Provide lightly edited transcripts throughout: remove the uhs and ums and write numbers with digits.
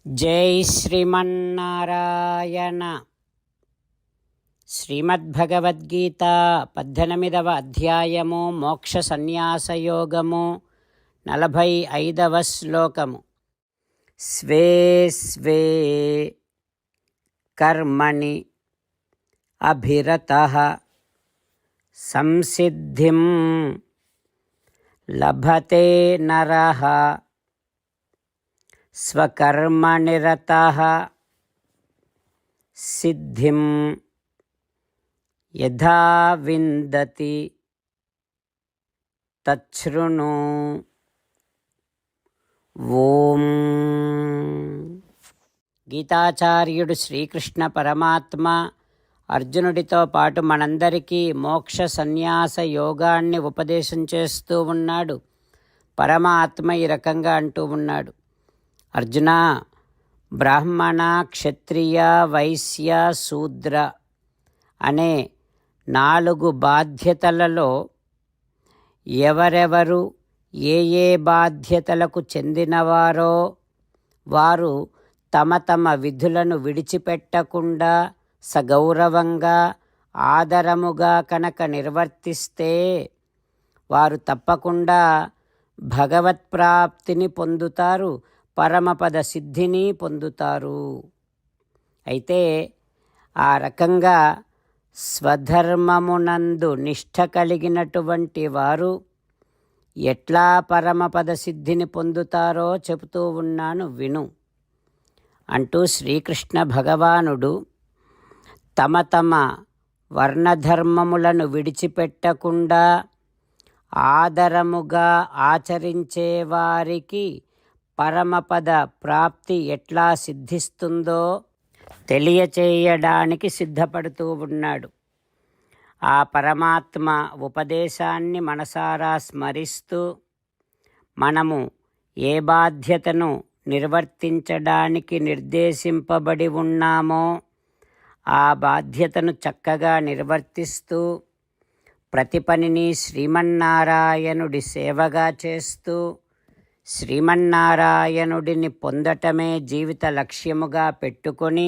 జై శ్రీమన్నారాయణ. శ్రీమద్భగవద్గీత 18వ అధ్యాయము మోక్ష సన్యాసయోగము 45వ శ్లోకము. స్వే స్వే కర్మణి అభిరతః సంసిద్ధిం లభతే నరః స్వకర్మనిరతః సిద్ధిం యథా విందతి తచ్ఛృణు. ఓం. గీతాచార్యుడు శ్రీకృష్ణ పరమాత్మ అర్జునుడితో పాటు మనందరికీ మోక్ష సన్యాస యోగాన్ని ఉపదేశం చేస్తూ ఉన్నాడు. పరమాత్మ ఈ రకంగా అంటూ ఉన్నాడు, అర్జున, బ్రాహ్మణ, క్షత్రియ, వైశ్య, శూద్ర అనే 4 బాధ్యతలలో ఎవరెవరు ఏ ఏ బాధ్యతలకు చెందినవారో వారు తమ తమ విధులను విడిచిపెట్టకుండా సగౌరవంగా ఆదరముగా కనుక నిర్వర్తిస్తే వారు తప్పకుండా భగవత్ప్రాప్తిని పొందుతారు, పరమపద సిద్ధిని పొందుతారు. అయితే ఆ రకంగా స్వధర్మమునందు నిష్ఠ కలిగినటువంటి వారు ఎట్లా పరమపద సిద్ధిని పొందుతారో చెబుతూ ఉన్నాను, విను అంటూ శ్రీకృష్ణ భగవానుడు తమ తమ వర్ణధర్మములను విడిచిపెట్టకుండా ఆదరముగా ఆచరించే వారికి పరమపద ప్రాప్తి ఎట్లా సిద్ధిస్తుందో తెలియచేయడానికి సిద్ధపడుతూ ఉన్నాడు. ఆ పరమాత్మ ఉపదేశాన్ని మనసారా స్మరిస్తూ మనము ఏ బాధ్యతను నిర్వర్తించడానికి నిర్దేశింపబడి ఉన్నామో ఆ బాధ్యతను చక్కగా నిర్వర్తిస్తూ ప్రతి పనిని శ్రీమన్నారాయణుడి సేవగా చేస్తూ శ్రీమన్నారాయణుడిని పొందటమే జీవిత లక్ష్యముగా పెట్టుకొని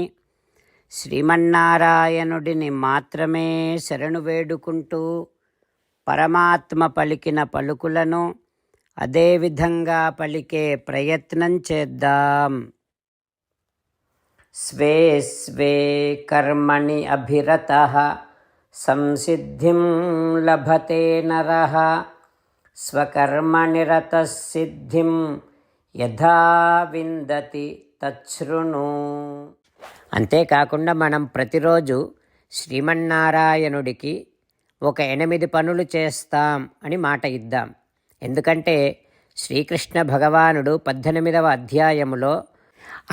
శ్రీమన్నారాయణుడిని మాత్రమే శరణు వేడుకుంటూ పరమాత్మ పలికిన పలుకులను అదేవిధంగా పలికే ప్రయత్నం చేద్దాం. స్వే స్వే కర్మణి అభిరతః సంసిద్ధిం లభతే నరః స్వకర్మనిరతః సిద్ధిం యథా విందతి తచ్ఛృణు. అంతేకాకుండా మనం ప్రతిరోజు శ్రీమన్నారాయణుడికి ఒక 8 పనులు చేస్తాం అని మాట ఇద్దాం. ఎందుకంటే శ్రీకృష్ణ భగవానుడు 18వ అధ్యాయములో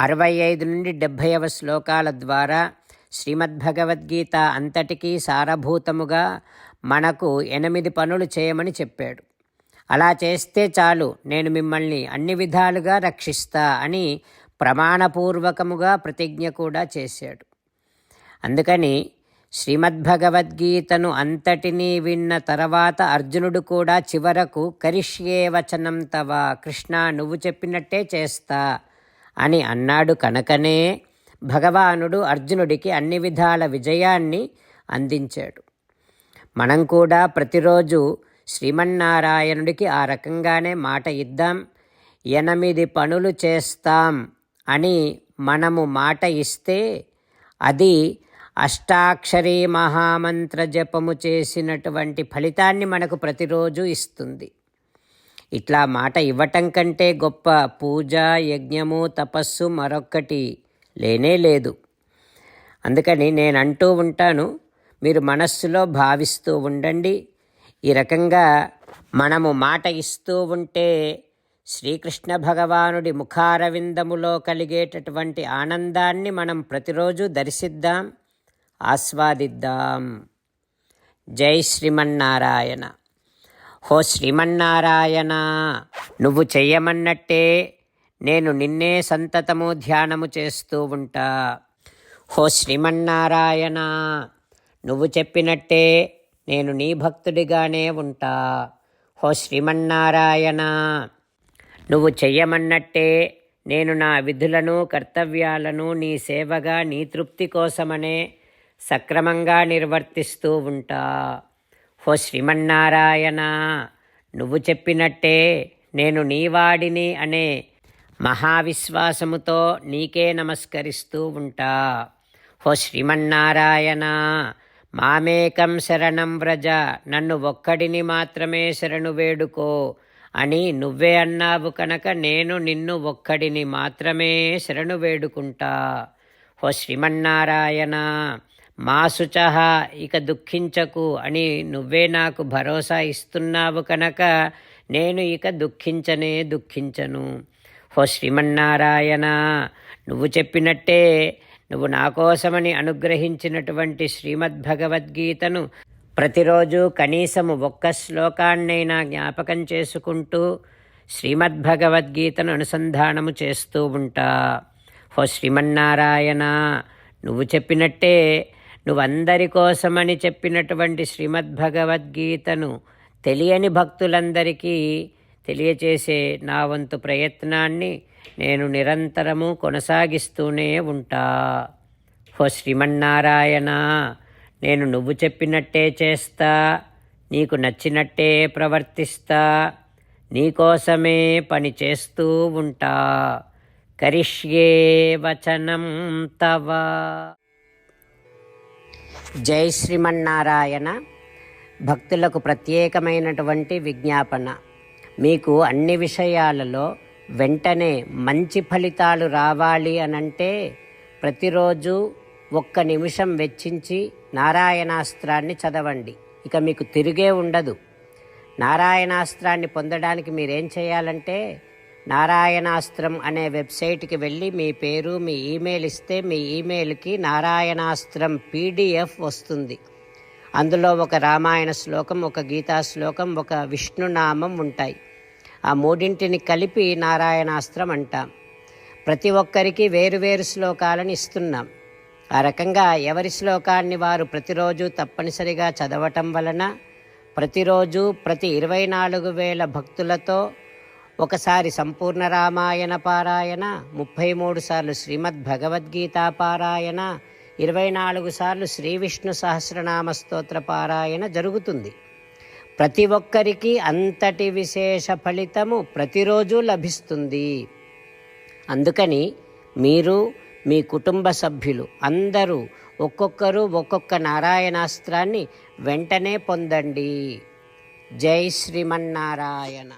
65 నుండి 70వ శ్లోకాల ద్వారా శ్రీమద్భగవద్గీత అంతటికీ సారభూతముగా మనకు 8 పనులు చేయమని చెప్పాడు. అలా చేస్తే చాలు, నేను మిమ్మల్ని అన్ని విధాలుగా రక్షిస్తా అని ప్రమాణపూర్వకముగా ప్రతిజ్ఞ కూడా చేశాడు. అందుకని శ్రీమద్భగవద్గీతను అంతటినీ విన్న తర్వాత అర్జునుడు కూడా చివరకు కరిష్యే వచనం తవ, కృష్ణ నువ్వు చెప్పినట్టే చేస్తా అని అన్నాడు. కనుకనే భగవానుడు అర్జునుడికి అన్ని విధాల విజయాన్ని అందించాడు. మనం కూడా ప్రతిరోజు శ్రీమన్నారాయణుడికి ఆ రకంగానే మాట ఇద్దాం. 8 పనులు చేస్తాం అని మనము మాట ఇస్తే అది అష్టాక్షరీ మహామంత్ర జపము చేసినటువంటి ఫలితాన్ని మనకు ప్రతిరోజు ఇస్తుంది. ఇట్లా మాట ఇవ్వటం కంటే గొప్ప పూజ, యజ్ఞము, తపస్సు మరొక్కటి లేనే లేదు. అందుకని నేను అంటూ ఉంటాను, మీరు మనస్సులో భావిస్తూ ఉండండి. ఈ రకంగా మనము మాట ఇస్తూ ఉంటే శ్రీకృష్ణ భగవానుడి ముఖారవిందములో కలిగేటటువంటి ఆనందాన్ని మనం ప్రతిరోజు దర్శిద్దాం, ఆస్వాదిద్దాం. జై శ్రీమన్నారాయణ. హో శ్రీమన్నారాయణ, నువ్వు చెయ్యమన్నట్టే నేను నిన్నే సంతతము ధ్యానము చేస్తూ ఉంటా. హో శ్రీమన్నారాయణ, నువ్వు చెప్పినట్టే నేను నీ భక్తుడిగానే ఉంటా. హో శ్రీమన్నారాయణ, నువ్వు చెయ్యమన్నట్టే నేను నా విధులను కర్తవ్యాలను నీ సేవగా నీ తృప్తి కోసమనే సక్రమంగా నిర్వర్తిస్తూ ఉంటా. ఓ శ్రీమన్నారాయణ, నువ్వు చెప్పినట్టే నేను నీవాడిని అనే మహావిశ్వాసముతో నీకే నమస్కరిస్తూ ఉంటా. ఓ శ్రీమన్నారాయణ, మామేకం శరణం వ్రజ, నన్ను ఒక్కడిని మాత్రమే శరణు వేడుకో అని నువ్వే అన్నావు కనుక నేను నిన్ను ఒక్కడిని మాత్రమే శరణు వేడుకుంటా. ఓ శ్రీమన్నారాయణ, మా శుచః, ఇక దుఃఖించకు అని నువ్వే నాకు భరోసా ఇస్తున్నావు కనుక నేను ఇక దుఃఖించను. ఓ శ్రీమన్నారాయణ, నువ్వు చెప్పినట్టే నువ్వు నా కోసమని అనుగ్రహించినటువంటి శ్రీమద్భగవద్గీతను ప్రతిరోజు కనీసము ఒక్క శ్లోకాన్నైనా జ్ఞాపకం చేసుకుంటూ శ్రీమద్భగవద్గీతను అనుసంధానము చేస్తూ ఉంటా. ఓ శ్రీమన్నారాయణ, నువ్వు చెప్పినట్టే నువ్వందరి కోసమని చెప్పినటువంటి శ్రీమద్భగవద్గీతను తెలియని భక్తులందరికీ తెలియచేసే నా వంతు ప్రయత్నాన్ని నేను నిరంతరము కొనసాగిస్తూనే ఉంటా. ఓ శ్రీమన్నారాయణ, నేను నువ్వు చెప్పినట్టే చేస్తా, నీకు నచ్చినట్టే ప్రవర్తిస్తా, నీకోసమే పని చేస్తూ ఉంటా. కరిష్యే వచనం తవ. జై శ్రీమన్నారాయణ. భక్తులకు ప్రత్యేకమైనటువంటి విజ్ఞాపన. మీకు అన్ని విషయాలలో వెంటనే మంచి ఫలితాలు రావాలి అనంటే ప్రతిరోజు 1 నిమిషం వెచ్చించి నారాయణాస్త్రాన్ని చదవండి. ఇక మీకు తిరిగే ఉండదు. నారాయణాస్త్రాన్ని పొందడానికి మీరేం చేయాలంటే నారాయణాస్త్రం అనే వెబ్సైట్కి వెళ్ళి మీ పేరు మీ ఈమెయిల్ ఇస్తే మీ ఈమెయిల్కి నారాయణాస్త్రం PDF వస్తుంది. అందులో ఒక రామాయణ శ్లోకం, ఒక గీతా శ్లోకం, ఒక విష్ణునామం ఉంటాయి. ఆ మూడింటిని కలిపి నారాయణాస్త్రం అంటాం. ప్రతి ఒక్కరికి వేరువేరు శ్లోకాలను ఇస్తున్నాం. ఆ రకంగా ఎవరి శ్లోకాన్ని వారు ప్రతిరోజు తప్పనిసరిగా చదవటం వలన ప్రతిరోజు ప్రతి 24,000 భక్తులతో ఒకసారి సంపూర్ణ రామాయణ పారాయణ, 33 సార్లు శ్రీమద్భగవద్గీత పారాయణ, 24 సార్లు శ్రీ విష్ణు సహస్రనామ స్తోత్ర పారాయణ జరుగుతుంది. ప్రతి ఒక్కరికి అంతటి విశేష ఫలితము ప్రతిరోజు లభిస్తుంది. అందుకని మీరు మీ కుటుంబ సభ్యులు అందరూ ఒక్కొక్కరు ఒక్కొక్క నారాయణాస్త్రాన్ని వెంటనే పొందండి. జై శ్రీమన్నారాయణ.